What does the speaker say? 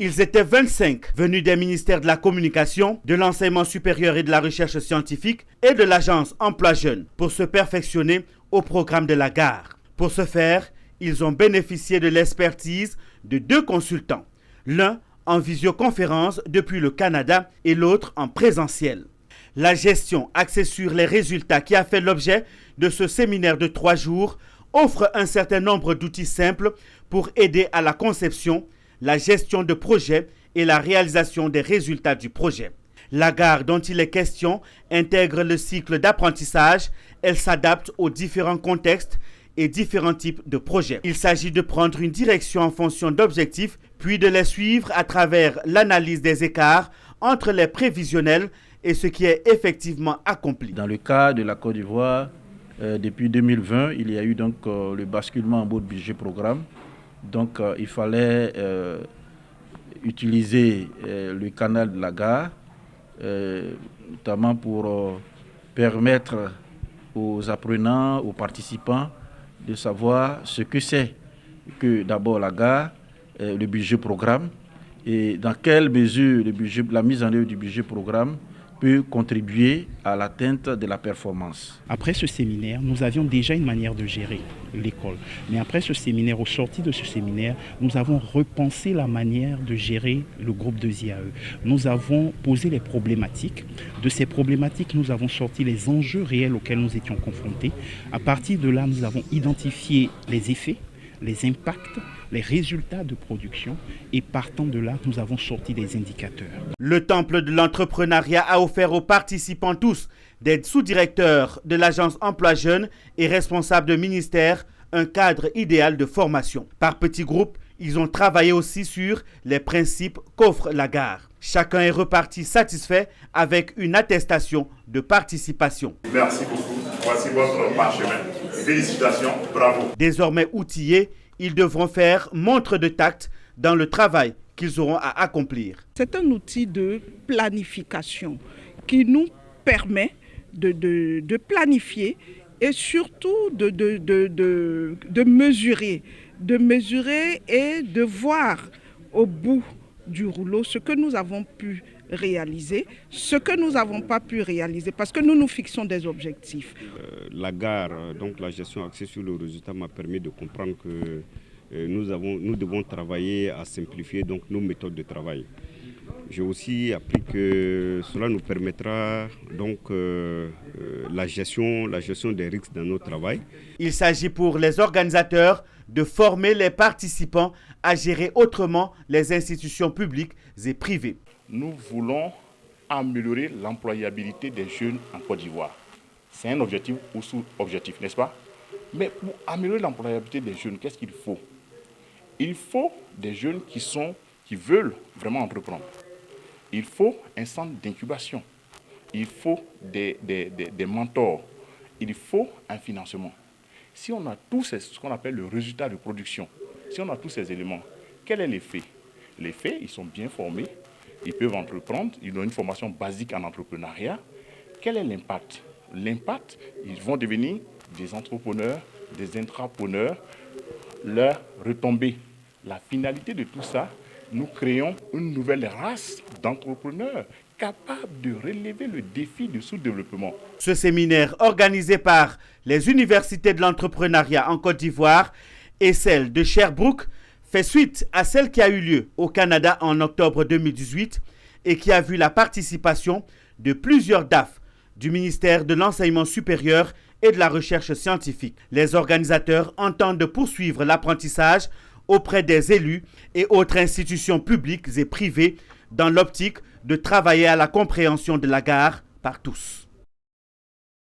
Ils étaient 25, venus des ministères de la Communication, de l'Enseignement supérieur et de la Recherche scientifique et de l'Agence Emploi Jeunes pour se perfectionner au programme de la gare. Pour ce faire, ils ont bénéficié de l'expertise de 2 consultants, l'un en visioconférence depuis le Canada et l'autre en présentiel. La gestion axée sur les résultats qui a fait l'objet de ce séminaire de 3 jours offre un certain nombre d'outils simples pour aider à la conception, la gestion de projets et la réalisation des résultats du projet. La gare dont il est question intègre le cycle d'apprentissage. Elle s'adapte aux différents contextes et différents types de projets. Il s'agit de prendre une direction en fonction d'objectifs, puis de les suivre à travers l'analyse des écarts entre les prévisionnels et ce qui est effectivement accompli. Dans le cas de la Côte d'Ivoire, depuis 2020, il y a eu donc le basculement en mode budget programme. Donc il fallait utiliser le canal de la gare, notamment pour permettre aux apprenants, aux participants de savoir ce que c'est que d'abord la gare, le budget programme et dans quelle mesure la mise en œuvre du budget programme peut contribuer à l'atteinte de la performance. Après ce séminaire, nous avions déjà une manière de gérer l'école. Mais après ce séminaire, au sorti de ce séminaire, nous avons repensé la manière de gérer le groupe de IAE. Nous avons posé les problématiques. De ces problématiques, nous avons sorti les enjeux réels auxquels nous étions confrontés. À partir de là, nous avons identifié les effets, les impacts, les résultats de production et partant de là, nous avons sorti des indicateurs. Le Temple de l'entrepreneuriat a offert aux participants tous, des sous-directeurs de l'Agence Emploi Jeunes et responsables de ministères, un cadre idéal de formation. Par petits groupes, ils ont travaillé aussi sur les principes qu'offre la gare. Chacun est reparti satisfait avec une attestation de participation. Merci beaucoup. Voici votre parchemin. Félicitations, bravo. Désormais outillés, ils devront faire montre de tact dans le travail qu'ils auront à accomplir. C'est un outil de planification qui nous permet de planifier et surtout de mesurer et de voir au bout du rouleau ce que nous avons pu réaliser, ce que nous n'avons pas pu réaliser, parce que nous nous fixons des objectifs. La gare, donc la gestion axée sur le résultat m'a permis de comprendre que nous devons travailler à simplifier donc nos méthodes de travail. J'ai aussi appris que cela nous permettra donc la gestion des risques dans notre travail. Il s'agit pour les organisateurs de former les participants à gérer autrement les institutions publiques et privées. Nous voulons améliorer l'employabilité des jeunes en Côte d'Ivoire. C'est un objectif ou sous-objectif, n'est-ce pas? Mais pour améliorer l'employabilité des jeunes, qu'est-ce qu'il faut? Il faut des jeunes qui veulent vraiment entreprendre. Il faut un centre d'incubation. Il faut des mentors. Il faut un financement. Si on a tous ce qu'on appelle le résultat de production, si on a tous ces éléments, quel est l'effet? L'effet, ils sont bien formés, ils peuvent entreprendre, ils ont une formation basique en entrepreneuriat. Quel est l'impact? L'impact, ils vont devenir des entrepreneurs, des intrapreneurs, leur retombée. La finalité de tout ça, nous créons une nouvelle race d'entrepreneurs capables de relever le défi du sous-développement. Ce séminaire organisé par les universités de l'entrepreneuriat en Côte d'Ivoire et celle de Sherbrooke fait suite à celle qui a eu lieu au Canada en octobre 2018 et qui a vu la participation de plusieurs DAF du ministère de l'Enseignement supérieur et de la Recherche scientifique. Les organisateurs entendent poursuivre l'apprentissage auprès des élus et autres institutions publiques et privées dans l'optique de travailler à la compréhension de la gare par tous.